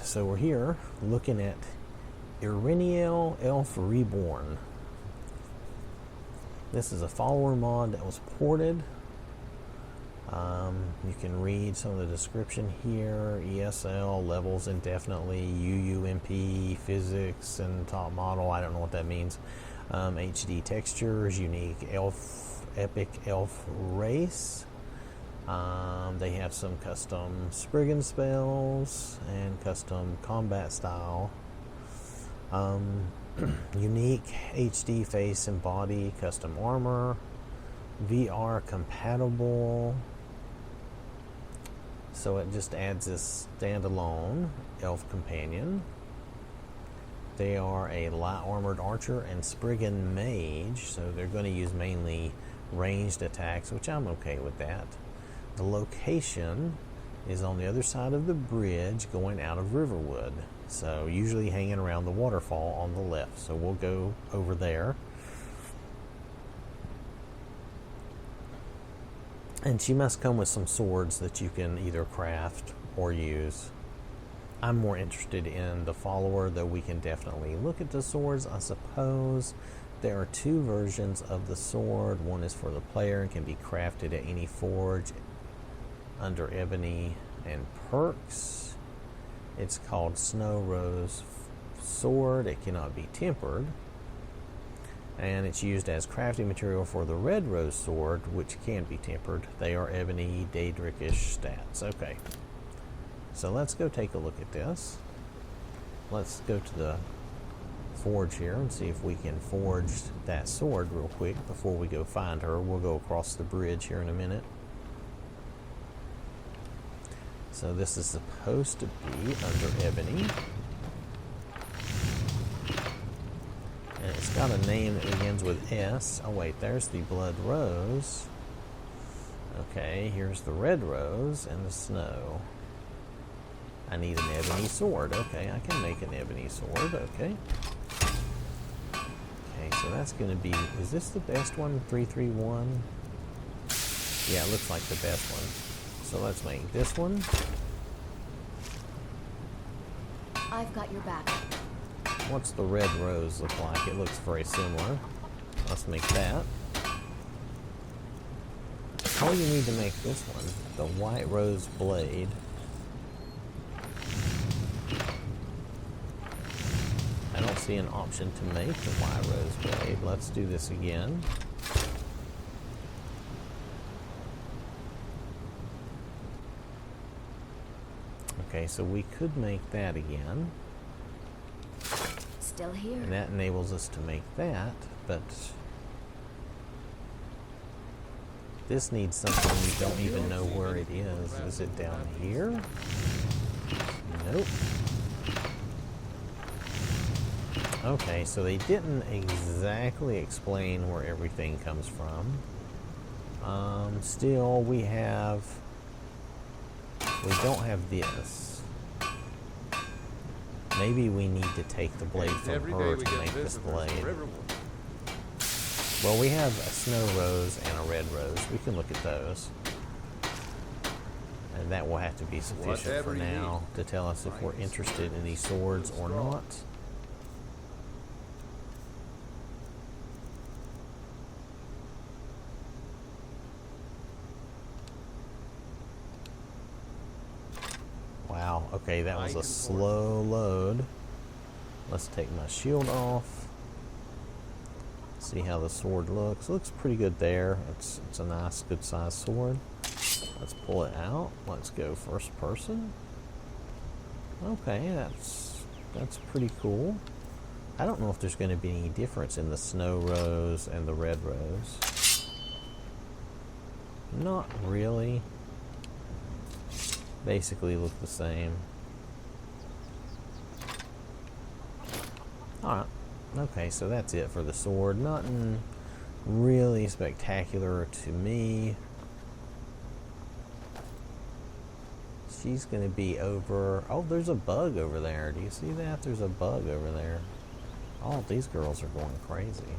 so we're here looking at Eryniel Elf Reborn. This is a follower mod that was ported. You can read some of the description here. ESL, levels indefinitely, UUMP, physics, and top model. I don't know what that means. HD textures, unique elf, epic elf race. They have some custom Spriggan spells and custom combat style. Unique HD face and body, custom armor, VR compatible. So it just adds this standalone elf companion. They are a light armored archer and Spriggan mage, so they're going to use mainly ranged attacks, which I'm okay with that. The location is on the other side of the bridge going out of Riverwood, so usually hanging around the waterfall on the left, so we'll go over there. And she must come with some swords that you can either craft or use. I'm more interested in the follower, though we can definitely look at the swords. I suppose there are two versions of the sword. One is for the player and can be crafted at any forge under Ebony and Perks. It's called Snow Rose Sword. It cannot be tempered. And it's used as crafting material for the Red Rose Sword, which can be tempered. They are Ebony Daedricish stats. Okay. So let's go take a look at this. Let's go to the forge here and see if we can forge that sword real quick before we go find her. We'll go across the bridge here in a minute. So this is supposed to be under Ebony. And it's got a name that begins with S. Oh wait, there's the Blood Rose. Okay, here's the Red Rose and the Snow. I need an ebony sword. Okay, I can make an ebony sword. Okay. Okay, so that's going to be... Is this the best one? 331? Yeah, it looks like the best one. So let's make this one. I've got your back. What's the Red Rose look like? It looks very similar. Let's make that. Oh, you need to make this one. The White Rose Blade. I don't see an option to make the White Rose Blade. Let's do this again. Okay, so we could make that again. Still here. And that enables us to make that, but this needs something we don't even know where it is. Is it down here? Nope. Okay, so they didn't exactly explain where everything comes from. Still, we don't have this. Maybe we need to take the blade from her to make this blade. Well, we have a Snow Rose and a Red Rose. We can look at those. And that will have to be sufficient for now to tell us if we're interested in these swords or not. Wow, okay, that was a slow load. Let's take my shield off. See how the sword looks. It looks pretty good there. It's a nice, good sized sword. Let's pull it out. Let's go first person. Okay, that's pretty cool. I don't know if there's going to be any difference in the Snow Rose and the Red Rose. Not really. Basically look the same. Alright. Okay, so that's it for the sword. Nothing really spectacular to me. She's going to be over... Oh, there's a bug over there. Do you see that? There's a bug over there. All these girls are going crazy.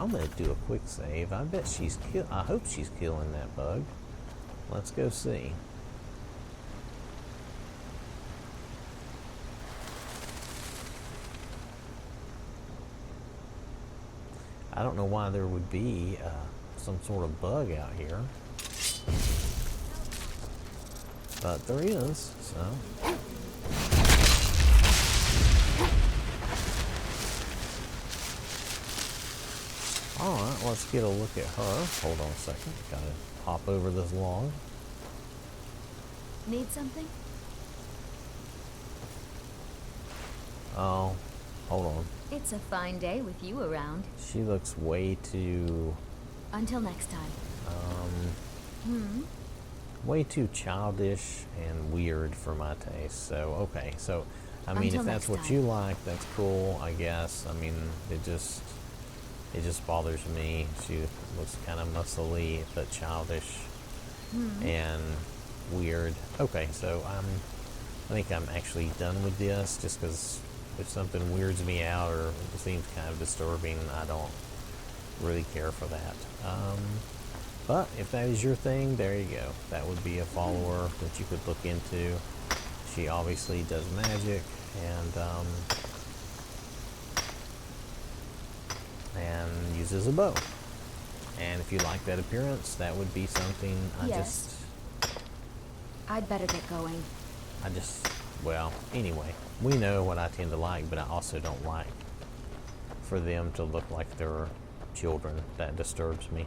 I'm gonna do a quick save. I bet she's I hope she's killing that bug. Let's go see. I don't know why there would be some sort of bug out here, but there is, so. Alright, let's get a look at her. Hold on a second. Gotta hop over this log. Need something? Oh, hold on. It's a fine day with you around. She looks way too... Until next time. way too childish and weird for my taste. So, okay. So, I mean, if that's what you like, that's cool, I guess. I mean, it just bothers me. She looks kind of muscly, but childish and weird. Okay, so I think I'm actually done with this, just because if something weirds me out or seems kind of disturbing, I don't really care for that. But if that is your thing, there you go. That would be a follower that you could look into. She obviously does magic and uses a bow. And if you like that appearance, that would be something I'd better get going. Well, anyway, we know what I tend to like, but I also don't like for them to look like they're children. That disturbs me.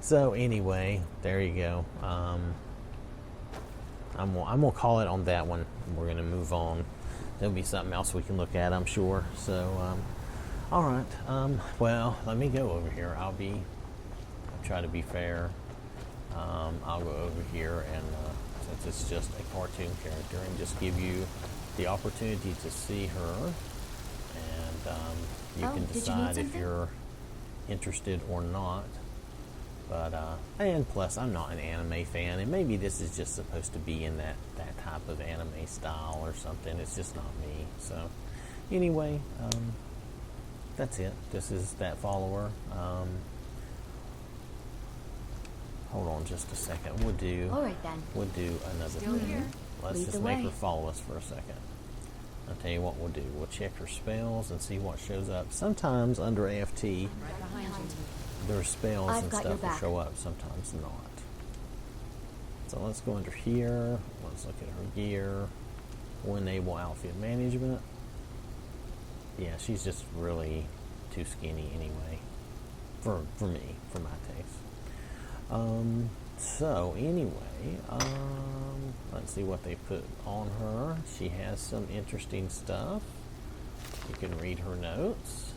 So anyway, there you go. I'm gonna call it on that one. We're gonna move on. There'll be something else we can look at, I'm sure. So, all right. Well, let me go over here. I'll try to be fair. I'll go over here and since it's just a cartoon character, and just give you the opportunity to see her, and you can decide if you're interested or not. But and plus, I'm not an anime fan, and maybe this is just supposed to be in that type of anime style or something. It's just not me. So anyway, that's it. This is that follower. Hold on just a second. We'll do another thing. Here. Let's just make her follow us for a second. I'll tell you what we'll do. We'll check her spells and see what shows up. Sometimes under AFT, their spells and stuff will show up, sometimes not. So let's go under here. Let's look at her gear. We'll enable outfit management. Yeah, she's just really too skinny anyway. For me, for my taste. So anyway, let's see what they put on her. She has some interesting stuff. You can read her notes.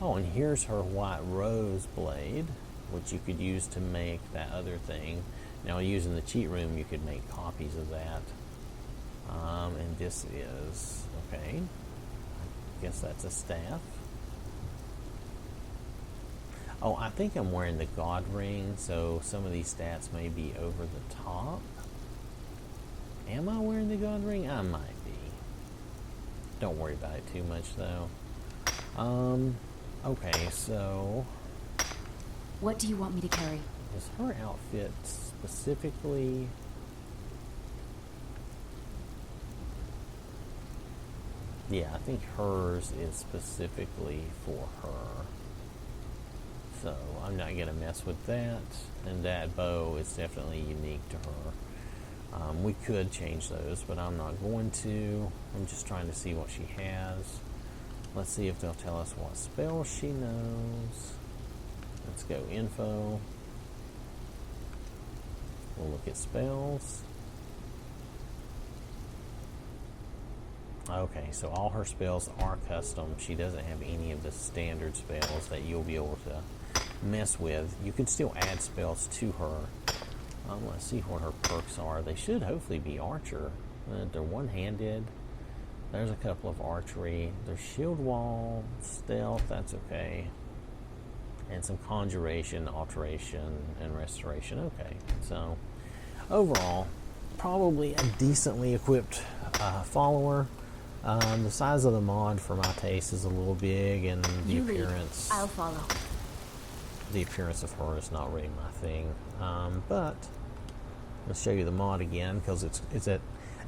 Oh, and here's her white rose blade, which you could use to make that other thing. Now, using the cheat room, you could make copies of that. And this is, okay, I guess that's a staff. Oh, I think I'm wearing the God ring, so some of these stats may be over the top. Am I wearing the God ring? I might be. Don't worry about it too much, though. Okay, so... What do you want me to carry? Is her outfit specifically... Yeah, I think hers is specifically for her. So I'm not going to mess with that. And that bow is definitely unique to her. We could change those, but I'm not going to. I'm just trying to see what she has. Let's see if they'll tell us what spells she knows. Let's go info. We'll look at spells. Okay, so all her spells are custom. She doesn't have any of the standard spells that you'll be able to mess with. You can still add spells to her. Let's see what her perks are. They should hopefully be archer. They're one-handed. There's a couple of archery. There's shield wall, stealth, that's okay. And some conjuration, alteration, and restoration. Okay, so overall, probably a decently equipped follower. The size of the mod for my taste is a little big, and the You lead. appearance. I'll follow. The appearance of her is not really my thing. But let's show you the mod again, because it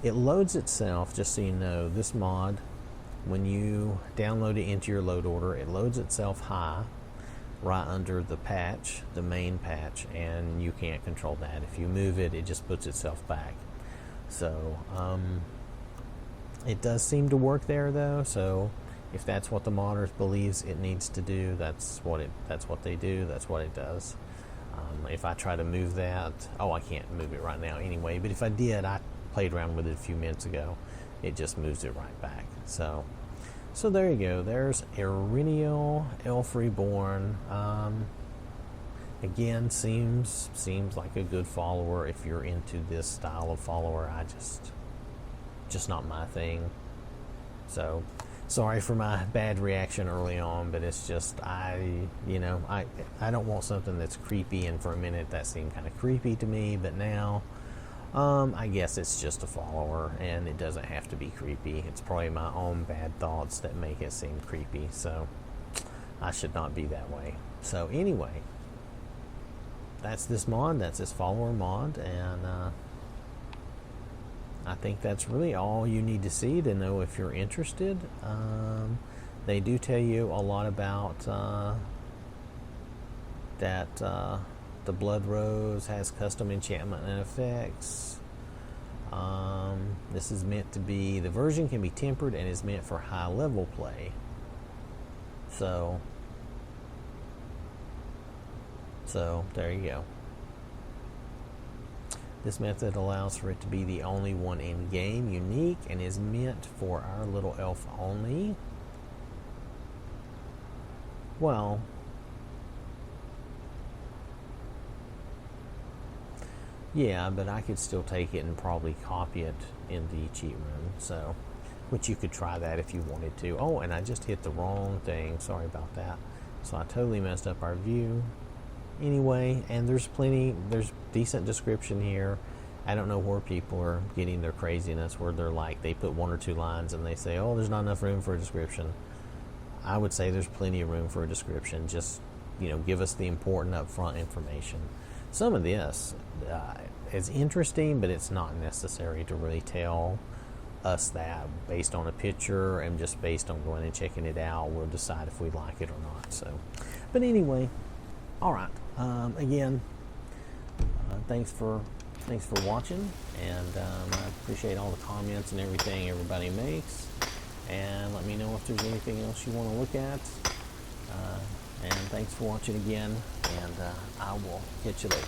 loads itself. Just so you know, this mod, when you download it into your load order, it loads itself high, right under the patch, the main patch, and you can't control that. If you move it, it just puts itself back. So it does seem to work there, though. So if that's what the modder believes it needs to do, that's what they do. That's what it does. If I try to move that, I can't move it right now anyway. But if I did, I played around with it a few minutes ago. It just moves it right back. So there you go. There's Eryniel, Elf Reborn. Again, seems like a good follower if you're into this style of follower. Just not my thing. So sorry for my bad reaction early on, but it's just I don't want something that's creepy, and for a minute that seemed kind of creepy to me, but now I guess it's just a follower, and it doesn't have to be creepy. It's probably my own bad thoughts that make it seem creepy, so I should not be that way. So anyway, that's this mod, that's this follower mod, and I think that's really all you need to see to know if you're interested. They do tell you a lot about that the Blood Rose has custom enchantment and effects. This is meant to be, the version can be tempered and is meant for high level play. So there you go. This method allows for it to be the only one in game, unique, and is meant for our little elf only. Well, yeah, but I could still take it and probably copy it in the cheat room. So, which you could try that if you wanted to. Oh, and I just hit the wrong thing. Sorry about that. So I totally messed up our view. Anyway, and there's decent description here. I don't know where people are getting their craziness, where they're like, they put one or two lines and they say, oh, there's not enough room for a description. I would say there's plenty of room for a description. Just, give us the important upfront information. Some of this is interesting, but it's not necessary to really tell us that. Based on a picture and just based on going and checking it out, we'll decide if we like it or not. So, but anyway, all right. Again, thanks for watching, and I appreciate all the comments and everything everybody makes. And let me know if there's anything else you want to look at. And thanks for watching again, and I will catch you later.